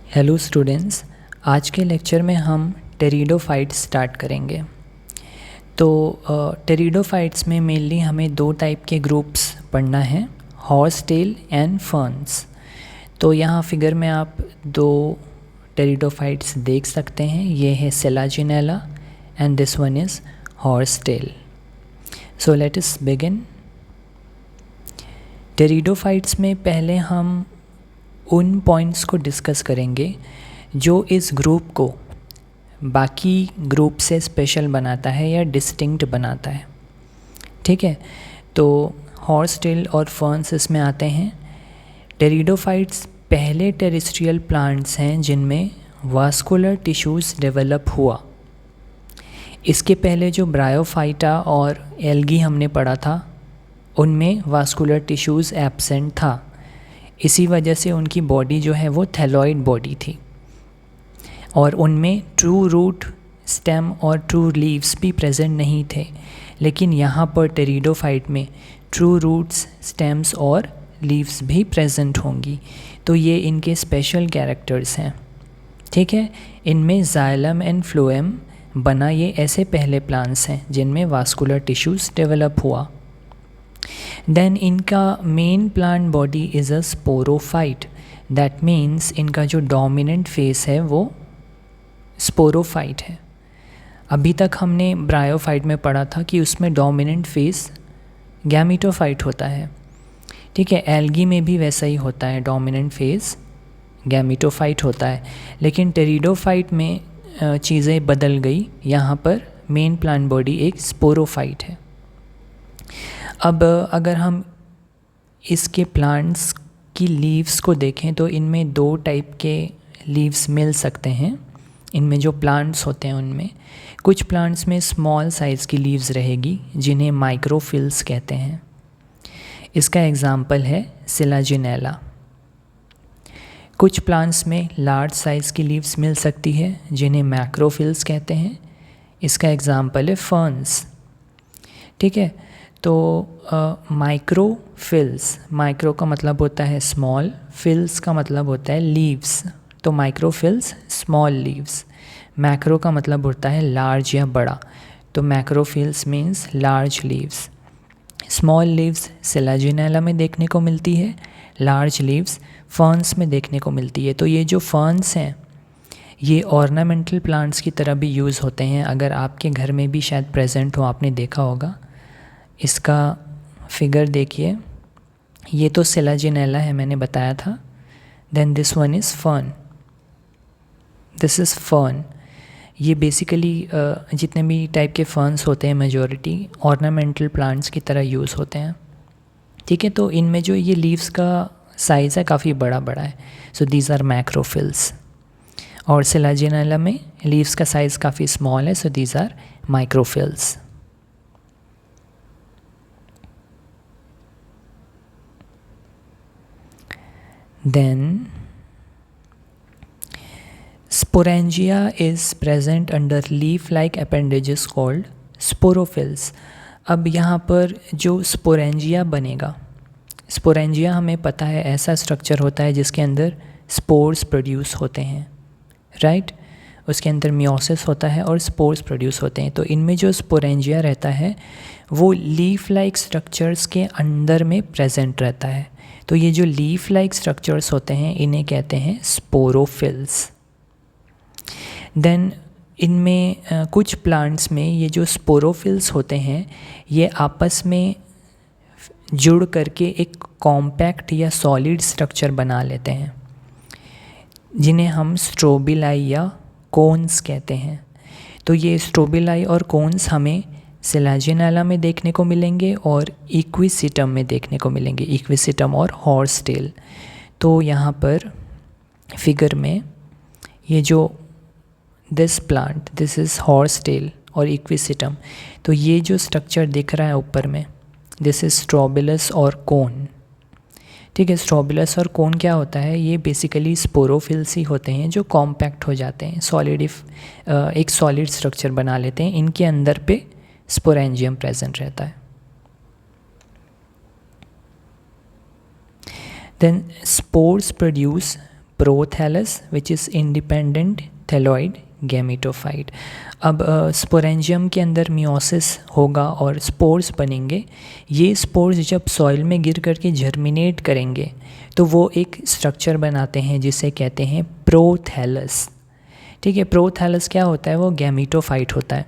Hello students, आज के lecture में हम टेरिडोफाइट्स स्टार्ट करेंगे। तो टेरिडोफाइट्स में मेनली हमें दो टाइप के ग्रुप्स पढ़ना है, हॉर्स टेल एंड फर्न्स। तो यहाँ फिगर में आप दो टेरिडोफाइट्स देख सकते हैं, ये है selaginella and this one is horsetail. So let us begin. Pteridophytes में पहले हम उन पॉइंट्स को डिस्कस करेंगे जो इस ग्रुप को बाकी ग्रुप से स्पेशल बनाता है या डिस्टिंक्ट बनाता है। ठीक है, तो हॉर्स टेल और फर्न्स इसमें आते हैं। टेरिडोफाइट्स पहले टेरेस्ट्रियल प्लांट्स हैं जिनमें वास्कुलर टिश्यूज़ डेवलप हुआ। इसके पहले जो ब्रायोफाइटा और एल्गी हमने पढ़ा था उनमें वास्कुलर टिश्यूज़ एब्सेंट था। इसी वजह से उनकी बॉडी जो है वो थैलॉइड बॉडी थी और उनमें ट्रू रूट, स्टेम और ट्रू लीव्स भी प्रेजेंट नहीं थे। लेकिन यहाँ पर टेरिडोफाइट में ट्रू रूट्स, स्टेम्स और लीव्स भी प्रेजेंट होंगी। तो ये इनके स्पेशल कैरेक्टर्स हैं। ठीक है, इनमें जाइलम एंड फ्लोएम बना ये ऐसे पहले प्लांट्स हैं जिनमें वास्कुलर टिश्यूज़ डेवलप हुआ। देन इनका main plant body is a sporophyte. That means इनका जो डोमिनेंट फेस है वो स्पोरोफाइट है। अभी तक हमने ब्रायोफाइट में पढ़ा था कि उसमें डोमिनेंट फेस गैमेटोफाइट होता है। ठीक है, एल्गी में भी वैसा ही होता है, डोमिनेंट फेस गैमेटोफाइट होता है। लेकिन टेरिडोफाइट में चीज़ें बदल गई, यहाँ पर मेन प्लांट बॉडी एक स्पोरोफाइट है। अब अगर हम इसके प्लांट्स की लीव्स को देखें तो इनमें दो टाइप के लीव्स मिल सकते हैं। इनमें जो प्लांट्स होते हैं उनमें कुछ प्लांट्स में स्मॉल साइज़ की लीव्स रहेगी जिन्हें माइक्रोफिल्स कहते हैं। इसका एग्जांपल है सेलाजिनेला। कुछ प्लांट्स में लार्ज साइज़ की लीव्स मिल सकती है जिन्हें मैक्रोफिल्स कहते हैं। इसका एग्जांपल है फर्न्स। ठीक है, तो माइक्रोफिल्स, माइक्रो का मतलब होता है स्मॉल, फिल्स का मतलब होता है लीव्स। तो माइक्रोफिल्स स्मॉल लीव्स, मैक्रो का मतलब होता है लार्ज या बड़ा। तो macrophylls means large leaves. Small leaves selaginella में देखने को मिलती है, लार्ज लीव्स फर्न्स में देखने को मिलती है। तो ये जो फर्न्स हैं ये ऑर्नामेंटल प्लांट्स की तरह भी यूज़ होते हैं। अगर आपके घर में भी शायद प्रेजेंट हो, आपने देखा होगा। इसका फिगर देखिए, ये तो सेलाजिनेला है, मैंने बताया था। Then this one is fern, this is fern. ये बेसिकली जितने भी टाइप के फर्न्स होते हैं मेजॉरिटी ऑर्नामेंटल प्लांट्स की तरह यूज़ होते हैं। ठीक है, तो इनमें जो ये लीव्स का साइज़ है काफ़ी बड़ा बड़ा है। So these are macrophylls. और सेलाजिनेला में लीव्स का साइज़ काफ़ी स्मॉल है, so these are microphylls. Then sporangia is present under leaf-like appendages called sporophylls. अब यहाँ पर जो स्पोरेंजिया बनेगा, स्पोरेंजिया हमें पता है ऐसा स्ट्रक्चर होता है जिसके अंदर स्पोर्स प्रोड्यूस होते हैं, राइट। उसके अंदर मियोसिस होता है और स्पोर्स प्रोड्यूस होते हैं। तो इनमें जो स्पोरेंजिया रहता है वो लीफ लाइक स्ट्रक्चर्स के अंदर में प्रेजेंट रहता है। तो ये जो लीफ लाइक स्ट्रक्चर्स होते हैं इन्हें कहते हैं स्पोरोफिल्स। देन इनमें कुछ प्लांट्स में ये जो स्पोरोफिल्स होते हैं ये आपस में जुड़ करके एक कॉम्पैक्ट या सॉलिड स्ट्रक्चर बना लेते हैं जिन्हें हम स्ट्रोबिलाई या कोन्स कहते हैं। तो ये स्ट्रोबिलाई और कोन्स हमें सेलाजिनेला में देखने को मिलेंगे और इक्विसिटम में देखने को मिलेंगे, इक्विसिटम और हॉर्स टेल। तो यहाँ पर फिगर में ये जो this plant, this is horsetail और इक्विसिटम, तो ये जो स्ट्रक्चर दिख रहा है ऊपर में, दिस इज़ स्ट्रोबिलस और कोन। ठीक है, स्ट्रोबिलस और कोन क्या होता है, ये बेसिकली स्पोरोफिल्स ही होते हैं जो कॉम्पैक्ट हो जाते हैं, एक सॉलिड स्ट्रक्चर बना लेते हैं। इनके अंदर पे स्पोरेंजियम प्रेजेंट रहता है। Then spores produce prothallus which is independent thalloid gametophyte. अब स्पोरेंजियम के अंदर मियोसिस होगा और स्पोर्स बनेंगे। ये स्पोर्स जब सॉइल में गिर करके जर्मिनेट करेंगे तो वो एक स्ट्रक्चर बनाते हैं जिसे कहते हैं प्रोथैलस। ठीक है, प्रोथैलस क्या होता है? वो गैमेटोफाइट होता है।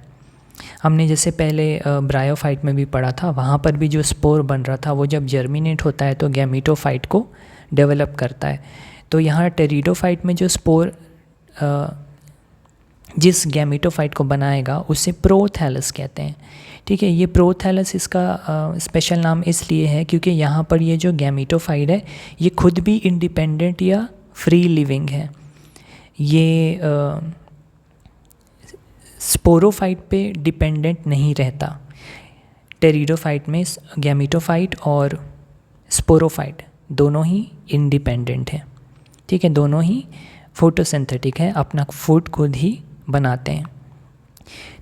हमने जैसे पहले ब्रायोफाइट में भी पढ़ा था, वहाँ पर भी जो स्पोर बन रहा था वो जब जर्मिनेट होता है तो गैमेटोफाइट को डेवलप करता है। तो यहाँ टेरिडोफाइट में जो स्पोर जिस गैमेटोफाइट को बनाएगा उसे प्रोथैलस कहते हैं। ठीक है, ये प्रोथैलस इसका स्पेशल नाम इसलिए है क्योंकि यहाँ पर ये जो गैमेटोफाइट है ये खुद भी इंडिपेंडेंट या फ्री लिविंग है। ये स्पोरोफाइट पे डिपेंडेंट नहीं रहता। टेरिडोफाइट में गैमेटोफाइट और स्पोरोफाइट दोनों ही इंडिपेंडेंट हैं। ठीक है, दोनों ही फोटोसिंथेटिक है, अपना फूड खुद ही बनाते हैं।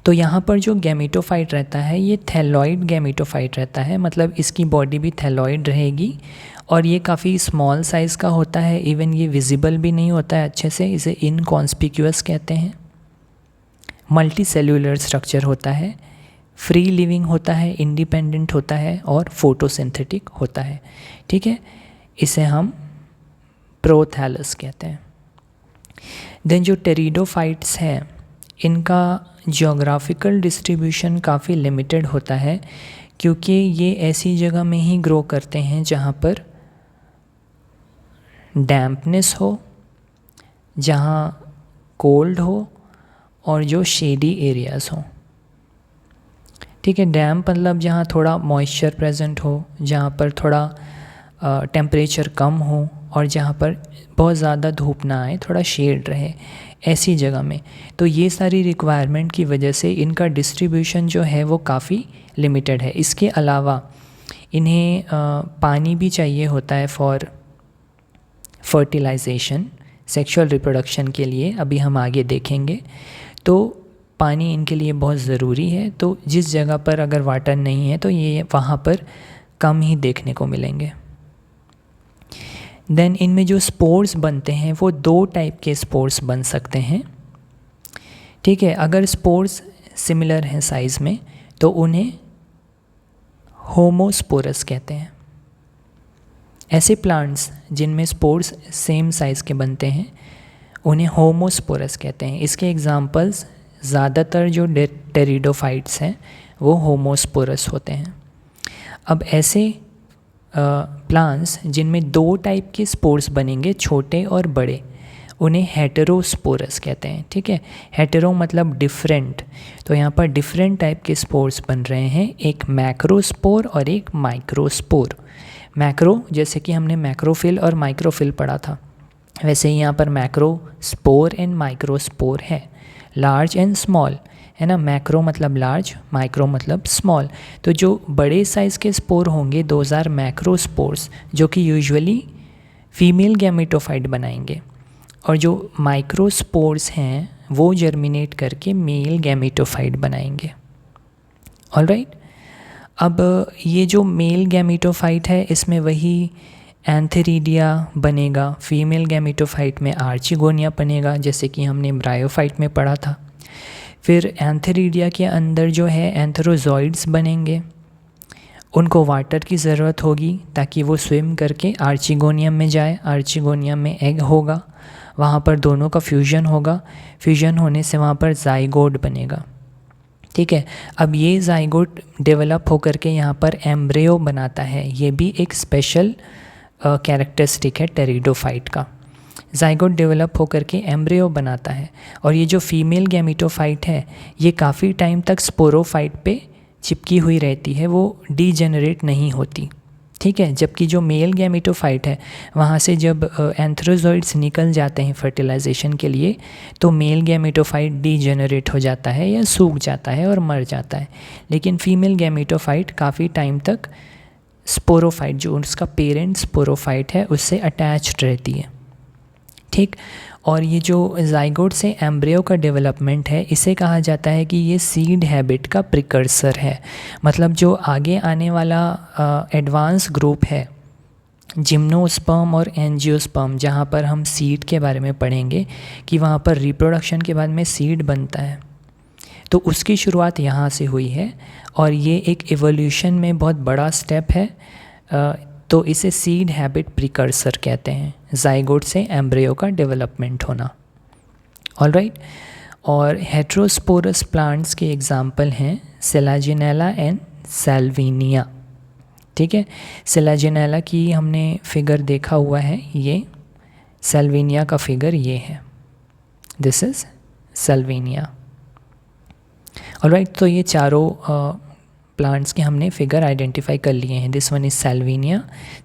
तो यहाँ पर जो गैमेटोफाइट रहता है ये थैलॉइड गैमेटोफाइट रहता है, मतलब इसकी बॉडी भी थैलॉइड रहेगी और ये काफ़ी स्मॉल साइज़ का होता है। इवन ये विजिबल भी नहीं होता है अच्छे से, इसे इनकॉन्स्पिक्यूअस कहते हैं। मल्टी सेल्यूलर स्ट्रक्चर होता है, फ्री लिविंग होता है, इंडिपेंडेंट होता है और फोटोसिंथेटिक होता है। ठीक है, इसे हम प्रोथैलस कहते हैं। देन जो टेरिडोफाइट्स हैं इनका जियोग्राफिकल डिस्ट्रीब्यूशन काफ़ी लिमिटेड होता है क्योंकि ये ऐसी जगह में ही ग्रो करते हैं जहाँ पर डैम्पनेस हो, जहाँ कोल्ड हो और जो शेडी एरियाज़ हो। ठीक है, डैम्प मतलब जहाँ थोड़ा मॉइस्चर प्रेजेंट हो, जहाँ पर थोड़ा टेम्परेचर कम हो और जहाँ पर बहुत ज़्यादा धूप ना आए, थोड़ा शेड रहे, ऐसी जगह में। तो ये सारी रिक्वायरमेंट की वजह से इनका डिस्ट्रीब्यूशन जो है वो काफ़ी लिमिटेड है। इसके अलावा इन्हें पानी भी चाहिए होता है फॉर फर्टिलाइजेशन, सेक्सुअल रिप्रोडक्शन के लिए, अभी हम आगे देखेंगे। तो पानी इनके लिए बहुत ज़रूरी है। तो जिस जगह पर अगर वाटर नहीं है तो ये वहाँ पर कम ही देखने को मिलेंगे। देन इनमें जो स्पोर्स बनते हैं वो 2 टाइप के स्पोर्स बन सकते हैं। ठीक है, अगर स्पोर्स सिमिलर हैं साइज़ में तो उन्हें होमोस्पोरस कहते हैं। ऐसे प्लांट्स जिनमें स्पोर्स सेम साइज़ के बनते हैं उन्हें होमोस्पोरस कहते हैं। इसके एग्जांपल्स ज़्यादातर जो टेरिडोफाइट्स हैं वो होमोस्पोरस होते हैं। अब ऐसे प्लांट्स जिनमें 2 टाइप के स्पोर्स बनेंगे, छोटे और बड़े, उन्हें हेटेरोस्पोरस कहते हैं। ठीक है, हेटेरो मतलब डिफरेंट, तो यहाँ पर डिफरेंट टाइप के स्पोर्स बन रहे हैं, एक मैक्रोस्पोर और एक माइक्रोस्पोर। मैक्रो जैसे कि हमने मैक्रोफिल और माइक्रोफिल पढ़ा था, वैसे ही यहाँ पर मैक्रोस्पोर एंड माइक्रोस्पोर है, लार्ज एंड स्मॉल, है ना। मैक्रो मतलब लार्ज, माइक्रो मतलब स्मॉल। तो जो बड़े साइज़ के स्पोर होंगे दोज आर मैक्रोस्पोर्स, जो कि यूजुअली फीमेल गैमेटोफाइट बनाएंगे, और जो माइक्रोस्पोर्स हैं वो जर्मिनेट करके मेल गैमेटोफाइट बनाएंगे। ऑलराइट, अब ये जो मेल गैमेटोफाइट है इसमें वही एंथेरिडिया बनेगा, फीमेल गैमेटोफाइट में आर्चिगोनिया बनेगा, जैसे कि हमने ब्रायोफाइट में पढ़ा था। फिर एंथेरिडिया के अंदर जो है एंथेरोजॉइड्स बनेंगे, उनको वाटर की ज़रूरत होगी ताकि वो स्विम करके आर्चिगोनियम में जाए। आर्चिगोनियम में एग होगा, वहाँ पर दोनों का फ्यूजन होगा, फ्यूजन होने से वहाँ पर जाइगोट बनेगा। ठीक है, अब ये जाइगोट डेवलप होकर के यहाँ पर एम्ब्रियो बनाता है। ये भी एक स्पेशल कैरेक्टरिस्टिक है टेरिडोफाइट का। जाइगोट डेवलप होकर के एम्ब्रियो बनाता है, और ये जो फीमेल गैमेटोफाइट है ये काफ़ी टाइम तक स्पोरोफाइट पे चिपकी हुई रहती है, वो डीजेनरेट नहीं होती। ठीक है, जबकि जो मेल गैमेटोफाइट है वहाँ से जब एंथ्रोजॉइड्स निकल जाते हैं फर्टिलाइजेशन के लिए तो मेल गैमेटोफाइट डीजेनरेट हो जाता है या सूख जाता है और मर जाता है। लेकिन फीमेल गैमेटोफाइट काफ़ी टाइम तक स्पोरोफाइट, जो उसका पेरेंट स्पोरोफाइट है, उससे अटैच्ड रहती है। ठीक, और ये जो जाइगोट से एम्ब्रियो का डेवलपमेंट है इसे कहा जाता है कि ये सीड हैबिट का प्रिकर्सर है। मतलब जो आगे आने वाला एडवांस ग्रुप है जिम्नोस्पर्म और एंजियोस्पर्म, जहाँ पर हम सीड के बारे में पढ़ेंगे कि वहाँ पर रिप्रोडक्शन के बाद में सीड बनता है, तो उसकी शुरुआत यहाँ से हुई है और ये एक एवोल्यूशन में बहुत बड़ा स्टेप है। तो इसे सीड हैबिट प्रिकर्सर कहते हैं, जाइगोट से एम्ब्रियो का डेवलपमेंट होना। ऑलराइट, और हेट्रोस्पोरस प्लांट्स के एग्जाम्पल हैं सेलाजिनेला एंड सैल्विनिया। ठीक है, सेलाजिनेला की हमने फिगर देखा हुआ है, ये सैल्विनिया का फिगर ये है, दिस इज सैल्विनिया। ऑलराइट, तो ये चारों प्लांट्स के हमने फिगर आइडेंटिफाई कर लिए हैं। This one is salvinia,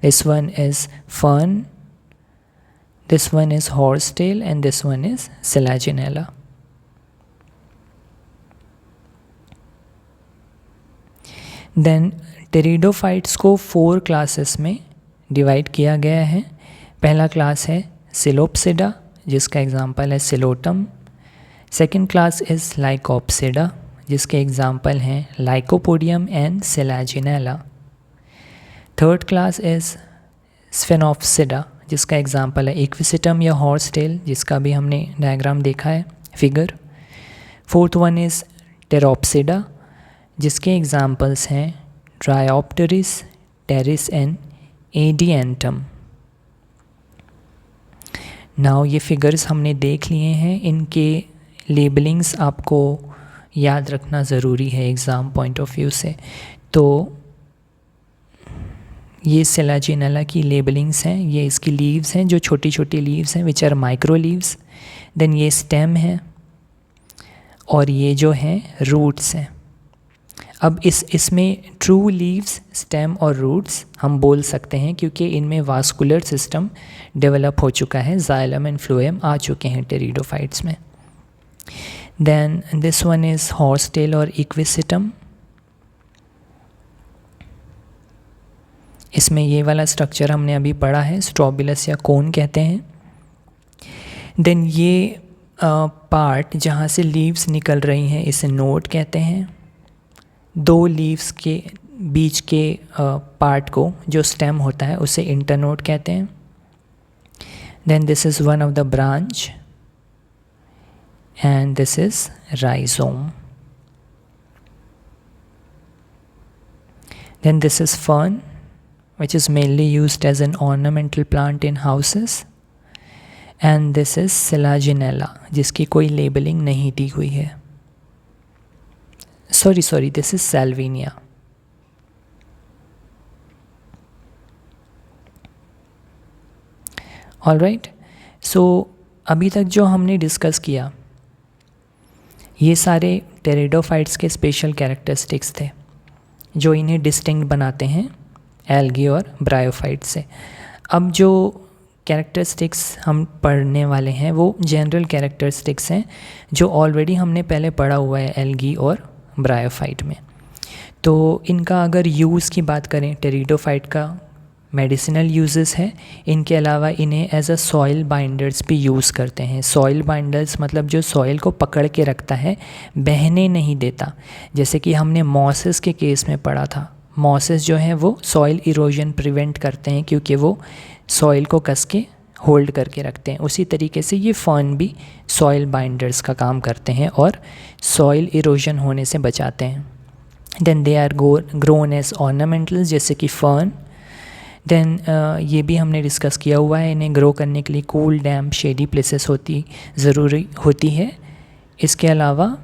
this one is fern, this one is horsetail and this one is selaginella. Then pteridophytes को 4 क्लासेस में डिवाइड किया गया है। पहला क्लास है सिलोप्सिडा, जिसका एग्जाम्पल है psilotum. Second class is lycopsida, जिसके एग्जाम्पल हैं lycopodium and selaginella. Third class is sphenopsida, जिसका एग्जाम्पल है इक्विसिटम या हॉर्स टेल, जिसका भी हमने डायग्राम देखा है, figure. Fourth one is Pteropsida, जिसके एग्जाम्पल्स हैं ट्रायोप्टेरिस, टेरिस एंड एडिएंटम। नाउ ये फिगर्स हमने देख लिए हैं, इनके लेबलिंग्स आपको याद रखना ज़रूरी है एग्ज़ाम पॉइंट ऑफ व्यू से। तो ये सेलाजिनेला की लेबलिंग्स हैं, ये इसकी लीव्स हैं जो छोटी छोटी लीव्स हैं which are micro leaves. Then ये स्टेम है और ये जो हैं रूट्स हैं। अब इसमें ट्रू लीव्स, स्टेम और रूट्स हम बोल सकते हैं क्योंकि इनमें वास्कुलर सिस्टम डेवलप हो चुका है, जाइलम एंड फ्लोएम आ चुके हैं टेरिडोफाइट्स में। Then this one is horsetail और इक्विसिटम। इसमें ये वाला स्ट्रक्चर हमने अभी पढ़ा है, स्ट्रोबिलस या कोन कहते हैं। देन ये पार्ट जहाँ से लीव्स निकल रही हैं इसे नोड कहते हैं। 2 लीव्स के बीच के पार्ट को जो स्टेम होता है उसे इंटरनोड कहते हैं। Then this is one of the branch and this is rhizome. Then this is fern which is mainly used as an ornamental plant in houses, and this is Selaginella, जिसकी कोई labelling नहीं दी हुई है। Sorry this is salvinia. Alright, so अभी तक जो हमने डिस्कस किया ये सारे टेरिडोफाइट्स के स्पेशल कैरेक्टरिस्टिक्स थे जो इन्हें डिस्टिंक्ट बनाते हैं एल्गी और ब्रायोफाइट से। अब जो कैरेक्टरिस्टिक्स हम पढ़ने वाले हैं वो जनरल कैरेक्टरिस्टिक्स हैं जो ऑलरेडी हमने पहले पढ़ा हुआ है एल्गी और ब्रायोफाइट में। तो इनका अगर यूज़ की बात करें, टेरिडोफाइट का मेडिसिनल यूजेस है, इनके अलावा इन्हें एज अ सॉइल बाइंडर्स भी यूज़ करते हैं। सॉइल बाइंडर्स मतलब जो सॉइल को पकड़ के रखता है, बहने नहीं देता, जैसे कि हमने मॉसेस के केस में पढ़ा था। मॉसेस जो हैं वो सॉइल इरोजन प्रिवेंट करते हैं क्योंकि वो सॉइल को कस के होल्ड करके रखते हैं। उसी तरीके से ये फर्न भी सॉइल बाइंडर्स का काम करते हैं और सॉइल इरोजन होने से बचाते हैं। Then they are grown as ornamentals, जैसे कि फर्न। देन ये भी हमने डिस्कस किया हुआ है, इन्हें ग्रो करने के लिए कूल, डैम्प, शेडी प्लेसेस ज़रूरी होती है। इसके अलावा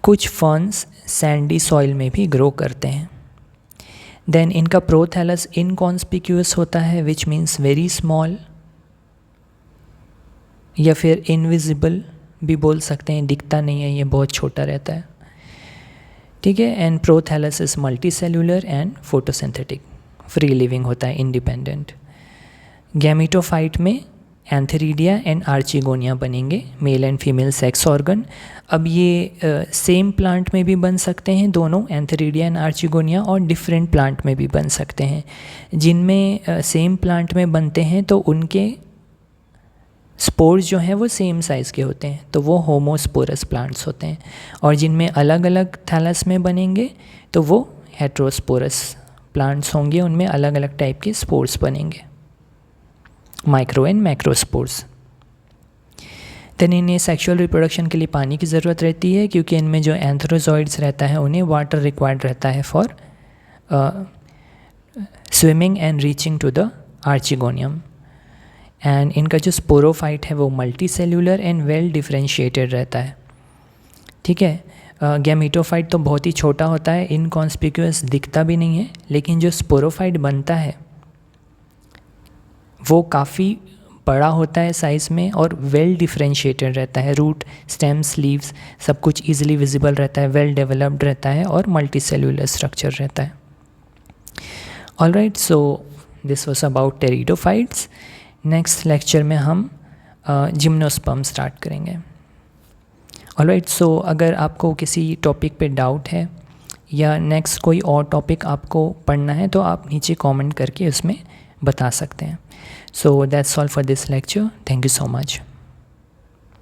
कुछ फर्न्स सैंडी सॉइल में भी ग्रो करते हैं। देन इनका प्रोथैलस इनकॉन्स्पिक्यूअस होता है, विच मीन्स वेरी स्मॉल, या फिर इनविजिबल भी बोल सकते हैं, दिखता नहीं है, ये बहुत छोटा रहता है। ठीक है, and prothallus is multi cellular and photosynthetic, free living होता है, इंडिपेंडेंट। गैमेटोफाइट में एंथेरिडिया एंड आर्चिगोनिया बनेंगे, male and female sex organ. अब ये सेम प्लांट में भी बन सकते हैं दोनों, एंथेरिडिया एंड आर्चिगोनिया, और डिफरेंट प्लांट में भी बन सकते हैं। जिनमें सेम प्लांट में बनते हैं तो उनके स्पोर्स जो हैं वो सेम साइज़ के होते हैं, तो वो होमोस्पोरस प्लांट्स होते हैं। और जिनमें अलग अलग थैलस में बनेंगे तो वो हेट्रोस्पोरस प्लांट्स होंगे, उनमें अलग अलग टाइप के स्पोर्स बनेंगे, माइक्रो एंड मैक्रोस्पोर्स। देन इन्हें सेक्सुअल रिप्रोडक्शन के लिए पानी की ज़रूरत रहती है, क्योंकि इनमें जो एंथ्रोजॉइड्स रहता है उन्हें वाटर रिक्वायर्ड रहता है for swimming and reaching to the archegonium. And इनका जो स्पोरोफाइट है वो multicellular and well differentiated रहता है, ठीक है। गैमेटोफाइट तो बहुत ही छोटा होता है, इनकॉन्स्पिक्यूअस दिखता भी नहीं है, लेकिन जो स्पोरोफाइट बनता है वो काफ़ी बड़ा होता है साइज़ में और वेल डिफ्रेंशिएटेड रहता है। रूट, स्टेम्स, लीव्स सब कुछ ईजिली विजिबल रहता है, वेल डेवलप्ड रहता है और मल्टी सेल्यूलर स्ट्रक्चर रहता है। Alright, so this was about pteridophytes. Next lecture में हम जिम्नोस्पर्म स्टार्ट करेंगे। ऑलराइट, सो अगर आपको किसी टॉपिक पे डाउट है या नेक्स्ट कोई और टॉपिक आपको पढ़ना है तो आप नीचे कमेंट करके उसमें बता सकते हैं। So that's all for this lecture. Thank you so much.